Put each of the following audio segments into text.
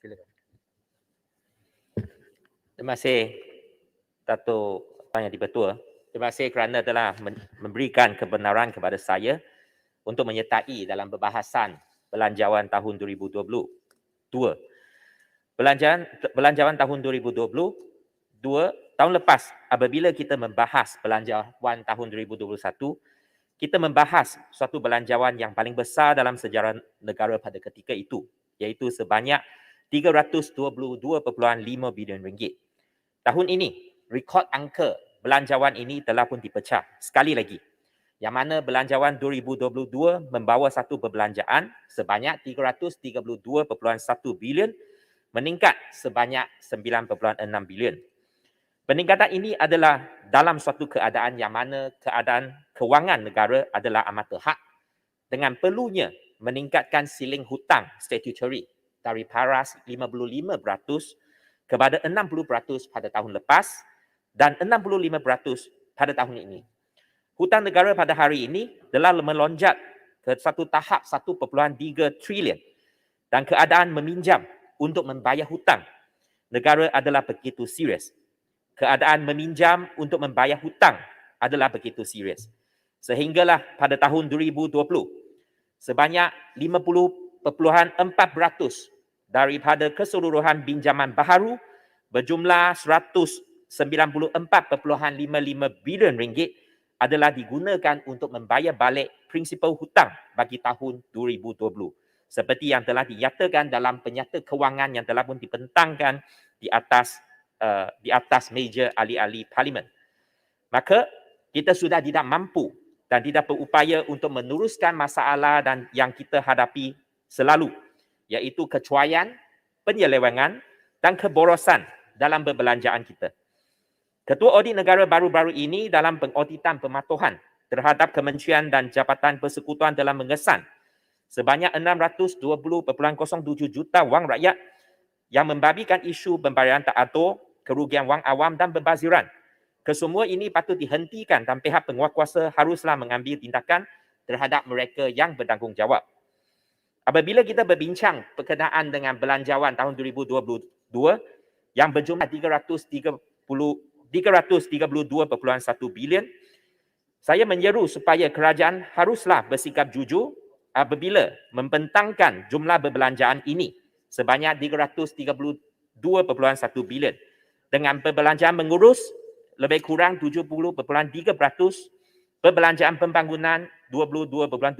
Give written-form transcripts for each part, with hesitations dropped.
Silakan. Terima kasih Dato' Tuan Yang Di-Pertua. Terima kasih kerana telah memberikan kebenaran kepada saya untuk menyertai dalam perbahasan belanjawan tahun 2022. Belanjawan tahun 2022 tahun lepas apabila kita membahas belanjawan tahun 2021, kita membahas suatu belanjawan yang paling besar dalam sejarah negara pada ketika itu, iaitu sebanyak 322.5 bilion ringgit. Tahun ini, rekod angka belanjawan ini telah pun dipecah sekali lagi, yang mana belanjawan 2022 membawa satu perbelanjaan sebanyak 332.1 bilion meningkat sebanyak 9.6 bilion. Peningkatan ini adalah dalam suatu keadaan yang mana keadaan kewangan negara adalah amat terhad dengan perlunya meningkatkan siling hutang statutory dari paras 55% kepada 60% pada tahun lepas dan 65% pada tahun ini. Hutang negara pada hari ini telah melonjak ke satu tahap 1.3 trilion dan keadaan meminjam untuk membayar hutang negara adalah begitu serius. Keadaan meminjam untuk membayar hutang adalah begitu serius. Sehinggalah pada tahun 2020, sebanyak 50.4% daripada keseluruhan pinjaman baharu berjumlah 194.55 bilion ringgit adalah digunakan untuk membayar balik prinsipal hutang bagi tahun 2020. Seperti yang telah dinyatakan dalam penyata kewangan yang telah pun dibentangkan di atas meja ahli-ahli parlimen. Maka kita sudah tidak mampu dan tidak berupaya untuk meneruskan masalah dan yang kita hadapi selalu, iaitu kecuaian, penyelewengan dan keborosan dalam perbelanjaan kita. Ketua Audit Negara baru-baru ini dalam pengauditan pematuhan terhadap kementerian dan jabatan persekutuan telah mengesan sebanyak 620.07 juta wang rakyat yang membabikan isu pembayaran tak atur, kerugian wang awam dan pembaziran. Kesemua ini patut dihentikan dan pihak penguatkuasa haruslah mengambil tindakan terhadap mereka yang bertanggungjawab. Apabila kita berbincang berkenaan dengan belanjawan tahun 2022 yang berjumlah 332.1 bilion, saya menyeru supaya kerajaan haruslah bersikap jujur apabila membentangkan jumlah perbelanjaan ini sebanyak 332.1 bilion dengan perbelanjaan mengurus lebih kurang 70.3%, perbelanjaan pembangunan 22.7%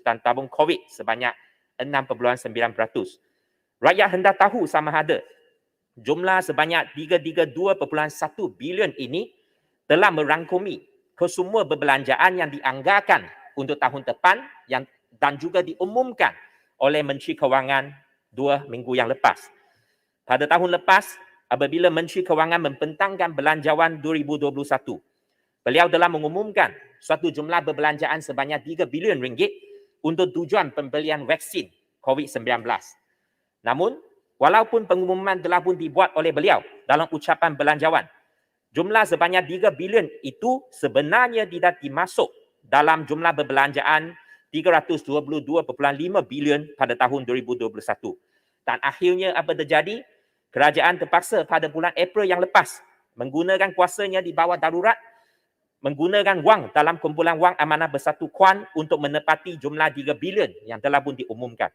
dan tabung COVID sebanyak 6.9%. Rakyat hendak tahu sama ada jumlah sebanyak 332.1 bilion ini telah merangkumi kesemua perbelanjaan yang dianggarkan untuk tahun depan dan juga diumumkan oleh Menteri Kewangan 2 minggu yang lepas. Pada tahun lepas, apabila Menteri Kewangan membentangkan belanjawan 2021, beliau telah mengumumkan suatu jumlah perbelanjaan sebanyak 3 bilion ringgit untuk tujuan pembelian vaksin COVID-19. Namun, walaupun pengumuman telah pun dibuat oleh beliau dalam ucapan belanjawan, jumlah sebanyak 3 bilion itu sebenarnya tidak dimasuk dalam jumlah perbelanjaan 322.5 bilion pada tahun 2021. Dan akhirnya apa terjadi? Kerajaan terpaksa pada bulan April yang lepas menggunakan kuasanya di bawah darurat, menggunakan wang dalam kumpulan wang amanah bersatu Kuan untuk menepati jumlah 3 bilion yang telah pun diumumkan.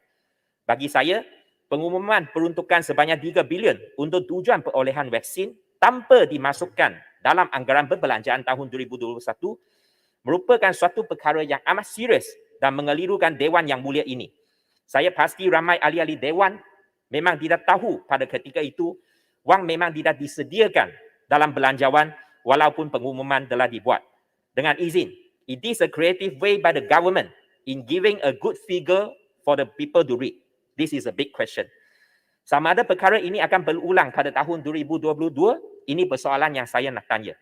Bagi saya, pengumuman peruntukan sebanyak 3 bilion untuk tujuan perolehan vaksin tanpa dimasukkan dalam anggaran perbelanjaan tahun 2021 merupakan suatu perkara yang amat serius dan mengelirukan Dewan Yang Mulia ini. Saya pasti ramai ahli-ahli Dewan memang tidak tahu pada ketika itu wang memang tidak disediakan dalam belanjawan walaupun pengumuman telah dibuat. Dengan izin, it is a creative way by the government in giving a good figure for the people to read. This is a big question. Sama ada perkara ini akan berulang pada tahun 2022, ini persoalan yang saya nak tanya.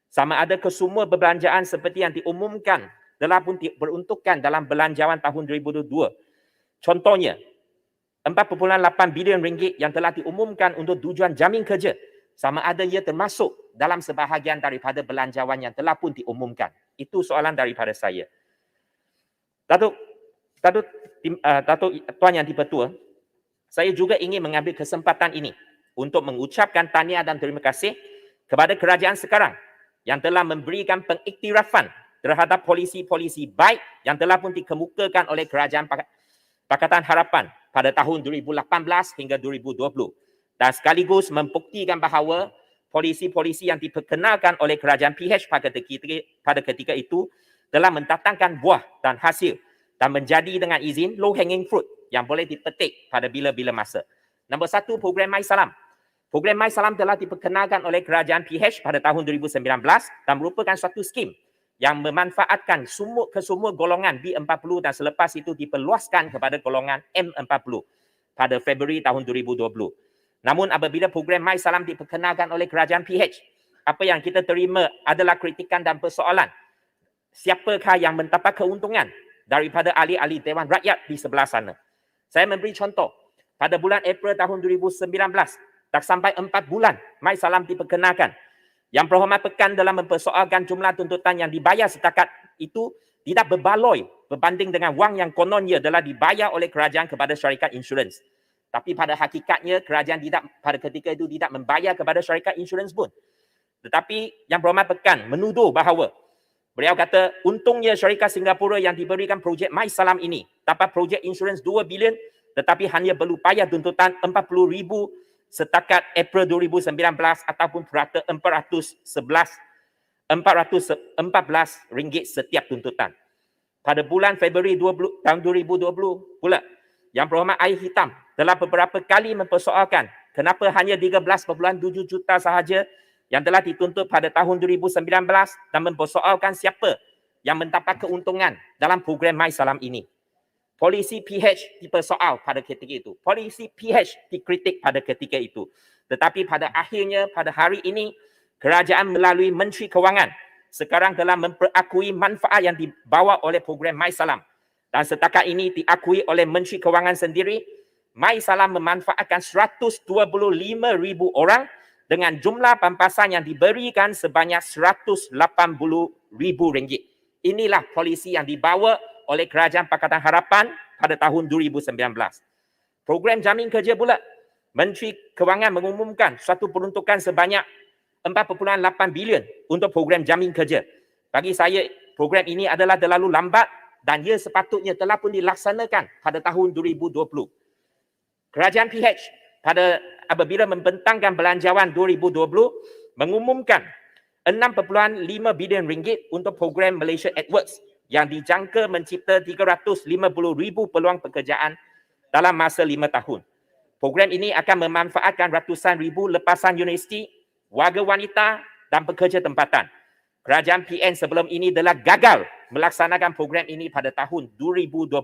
Sama ada kesemua perbelanjaan seperti yang diumumkan telah pun diperuntukkan dalam belanjawan tahun 2022. Contohnya, 4.8 bilion ringgit yang telah diumumkan untuk tujuan jamin kerja, sama ada ia termasuk dalam sebahagian daripada belanjawan yang telah pun diumumkan. Itu soalan daripada saya. Datuk Tuan Yang Di-Pertua, Saya juga ingin mengambil kesempatan ini untuk mengucapkan tahniah dan terima kasih kepada kerajaan sekarang yang telah memberikan pengiktirafan terhadap polisi-polisi baik yang telah pun dikemukakan oleh kerajaan Pakatan Harapan pada tahun 2018 hingga 2020 dan sekaligus membuktikan bahawa polisi-polisi yang diperkenalkan oleh kerajaan PH pada ketika itu telah mendatangkan buah dan hasil dan menjadi dengan izin low hanging fruit yang boleh dipetik pada bila-bila masa. Nombor satu, program MySalam. Program MySalam telah diperkenalkan oleh kerajaan PH pada tahun 2019 dan merupakan suatu skim yang memanfaatkan kesemua golongan B40 dan selepas itu diperluaskan kepada golongan M40 pada Februari tahun 2020. Namun apabila program MySalam diperkenalkan oleh kerajaan PH, apa yang kita terima adalah kritikan dan persoalan. Siapakah yang mendapat keuntungan daripada ahli-ahli Dewan Rakyat di sebelah sana? Saya memberi contoh. Pada bulan April tahun 2019, tak sampai 4 bulan MySalam diperkenalkan. Yang Berhormat Pekan dalam mempersoalkan jumlah tuntutan yang dibayar setakat itu tidak berbaloi berbanding dengan wang yang kononnya telah dibayar oleh kerajaan kepada syarikat insurans. Tapi pada hakikatnya kerajaan pada ketika itu tidak membayar kepada syarikat insurans pun. Tetapi Yang Berhormat Pekan menuduh bahawa beliau kata untungnya syarikat Singapura yang diberikan projek MySalam ini dapat projek insurans 2 bilion tetapi hanya perlu bayar tuntutan 40,000 setakat April 2019 ataupun purata RM414 setiap tuntutan. Pada bulan Februari tahun 2020 pula, Yang Berhormat Air Hitam telah beberapa kali mempersoalkan kenapa hanya 13.7 juta sahaja yang telah dituntut pada tahun 2019 dan mempersoalkan siapa yang mendapat keuntungan dalam program MySalam ini. Polisi PH dipersoal pada ketika itu. Polisi PH dikritik pada ketika itu. Tetapi pada akhirnya, pada hari ini, kerajaan melalui Menteri Kewangan sekarang telah memperakui manfaat yang dibawa oleh program MySalam. Dan setakat ini diakui oleh Menteri Kewangan sendiri, MySalam memanfaatkan 125,000 orang dengan jumlah pampasan yang diberikan sebanyak RM180,000. Inilah polisi yang dibawa oleh Kerajaan Pakatan Harapan pada tahun 2019. Program jamin kerja pula, Menteri Kewangan mengumumkan suatu peruntukan sebanyak 4.8 bilion untuk program jamin kerja. Bagi saya, program ini adalah terlalu lambat dan ia sepatutnya telah pun dilaksanakan pada tahun 2020. Kerajaan PH apabila membentangkan belanjawan 2020 mengumumkan 6.5 bilion ringgit untuk program Malaysia at Work yang dijangka mencipta 350,000 peluang pekerjaan dalam masa 5 tahun. Program ini akan memanfaatkan ratusan ribu lepasan universiti, warga wanita dan pekerja tempatan. Kerajaan PN sebelum ini telah gagal melaksanakan program ini pada tahun 2020.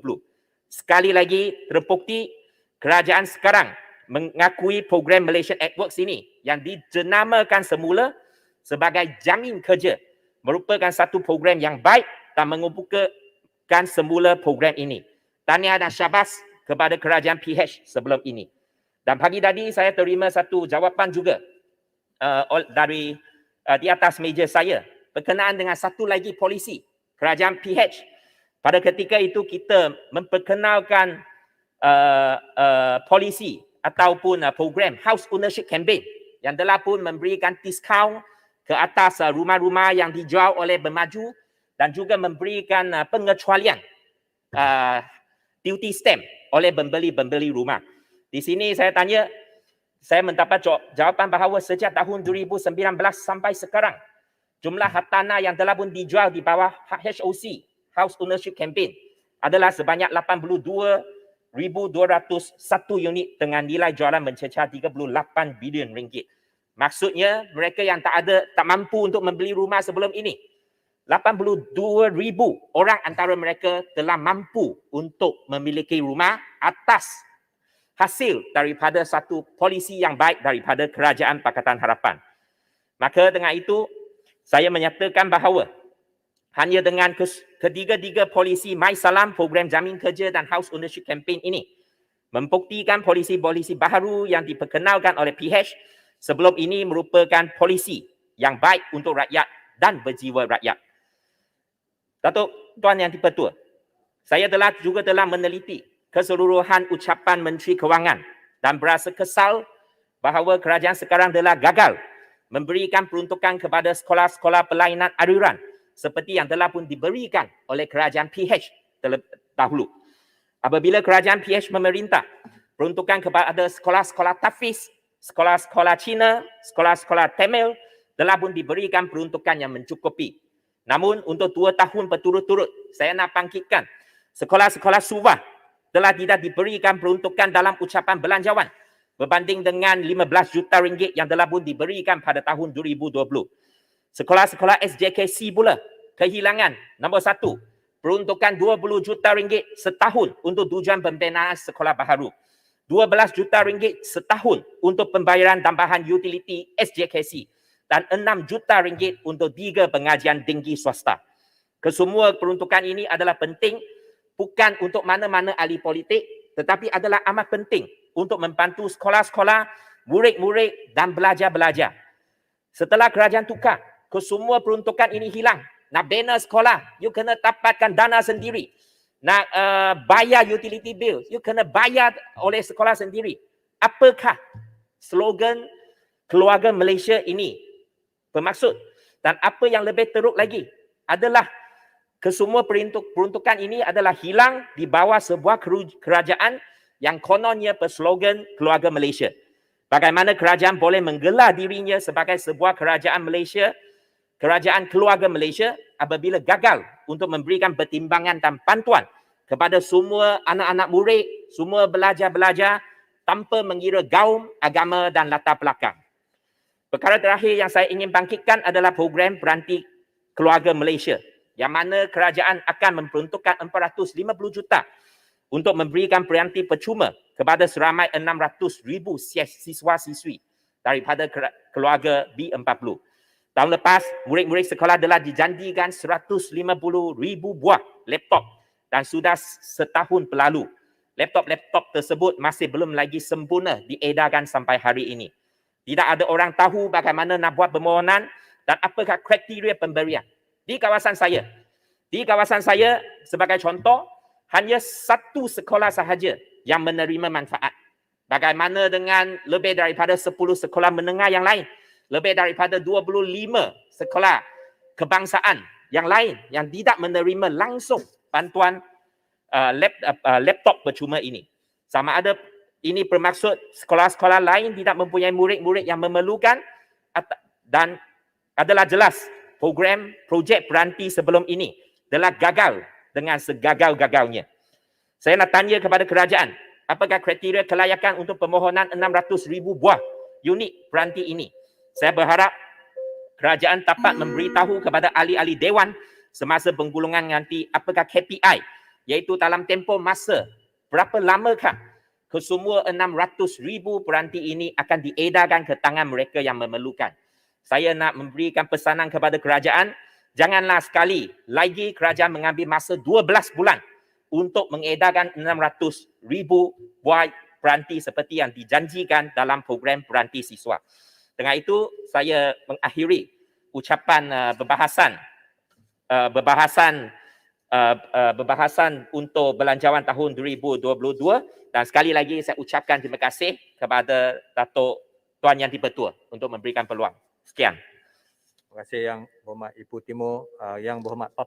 Sekali lagi terbukti kerajaan sekarang mengakui program Malaysia at Work ini yang dijenamakan semula sebagai jamin kerja merupakan satu program yang baik dan mengumpulkan semula program ini. Tahniah dan syabas kepada kerajaan PH sebelum ini. Dan pagi tadi saya terima satu jawapan juga dari di atas meja saya berkenaan dengan satu lagi polisi kerajaan PH. Pada ketika itu kita memperkenalkan polisi ataupun program House Ownership Campaign yang telah pun memberikan diskaun ke atas rumah-rumah yang dijual oleh Bermaju dan juga memberikan pengecualian duty stamp oleh pembeli rumah. Di sini saya tanya, saya mendapat jawapan bahawa sejak tahun 2019 sampai sekarang, jumlah hartanah yang telah pun dijual di bawah HOC, House Ownership Campaign, adalah sebanyak 82,201 unit dengan nilai jualan mencecah 38 bilion ringgit. Maksudnya mereka yang tak mampu untuk membeli rumah sebelum ini, 82,000 orang antara mereka telah mampu untuk memiliki rumah atas hasil daripada satu polisi yang baik daripada Kerajaan Pakatan Harapan. Maka dengan itu, saya menyatakan bahawa hanya dengan ketiga-tiga polisi MySalam, program jamin kerja dan House Ownership Campaign ini membuktikan polisi-polisi baharu yang diperkenalkan oleh PH sebelum ini merupakan polisi yang baik untuk rakyat dan berjiwa rakyat. Datuk Tuan Yang Dipertua, saya juga telah meneliti keseluruhan ucapan Menteri Kewangan dan berasa kesal bahawa kerajaan sekarang telah gagal memberikan peruntukan kepada sekolah-sekolah pelainan aliran seperti yang telah pun diberikan oleh kerajaan PH dahulu. Apabila kerajaan PH memerintah peruntukan kepada sekolah-sekolah Tafiz, sekolah-sekolah Cina, sekolah-sekolah Tamil telah pun diberikan peruntukan yang mencukupi. Namun untuk 2 tahun berturut-turut, saya nak bangkitkan sekolah-sekolah Suva telah tidak diberikan peruntukan dalam ucapan belanjawan berbanding dengan 15 juta ringgit yang telah pun diberikan pada tahun 2020. Sekolah-sekolah SJKC pula kehilangan nombor 1, peruntukan 20 juta ringgit setahun untuk tujuan pembinaan sekolah baharu. 12 juta ringgit setahun untuk pembayaran tambahan utiliti SJKC dan 6 juta ringgit untuk 3 pengajian tinggi swasta. Kesemua peruntukan ini adalah penting bukan untuk mana-mana ahli politik tetapi adalah amat penting untuk membantu sekolah-sekolah, murid-murid dan belajar-belajar. Setelah kerajaan tukar, kesemua peruntukan ini hilang. Nak bina sekolah, you kena dapatkan dana sendiri. Nak bayar utility bill, you kena bayar oleh sekolah sendiri. Apakah slogan keluarga Malaysia ini bermaksud? Dan apa yang lebih teruk lagi adalah kesemua peruntukan ini adalah hilang di bawah sebuah kerajaan yang kononnya berslogan keluarga Malaysia. Bagaimana kerajaan boleh menggelar dirinya sebagai sebuah kerajaan Malaysia, kerajaan keluarga Malaysia apabila gagal untuk memberikan pertimbangan dan bantuan kepada semua anak-anak murid, semua belajar-belajar tanpa mengira gaum, agama dan latar belakang. Perkara terakhir yang saya ingin bangkitkan adalah program peranti keluarga Malaysia yang mana kerajaan akan memperuntukkan 450 juta untuk memberikan peranti percuma kepada seramai 600,000 siswa-siswi daripada keluarga B40. Tahun lepas, murid-murid sekolah telah dijanjikan 150,000 buah laptop dan sudah setahun berlalu. Laptop-laptop tersebut masih belum lagi sempurna diedarkan sampai hari ini. Tidak ada orang tahu bagaimana nak buat permohonan dan apakah kriteria pemberian. Di kawasan saya, sebagai contoh, hanya 1 sekolah sahaja yang menerima manfaat. Bagaimana dengan lebih daripada 10 sekolah menengah yang lain? Lebih daripada 25 sekolah kebangsaan yang lain yang tidak menerima langsung bantuan laptop percuma ini. Sama ada ini bermaksud sekolah-sekolah lain tidak mempunyai murid-murid yang memerlukan dan adalah jelas projek peranti sebelum ini telah gagal dengan segagal-gagalnya. Saya nak tanya kepada kerajaan, apakah kriteria kelayakan untuk permohonan 600,000 buah unit peranti ini? Saya berharap kerajaan dapat memberitahu kepada ahli-ahli dewan semasa penggulungan nanti apakah KPI, iaitu dalam tempoh masa berapa lamakah kesemua 600,000 peranti ini akan diedarkan ke tangan mereka yang memerlukan. Saya nak memberikan pesanan kepada kerajaan, janganlah sekali lagi kerajaan mengambil masa 12 bulan untuk mengedarkan 600,000 buah peranti seperti yang dijanjikan dalam program peranti siswa. Dengan itu, saya mengakhiri ucapan berbahasan untuk belanjawan tahun 2022 dan sekali lagi saya ucapkan terima kasih kepada Datuk Tuan Yang Dipertua untuk memberikan peluang. Sekian. Terima kasih Yang Berhormat Ibu Timur, Yang Berhormat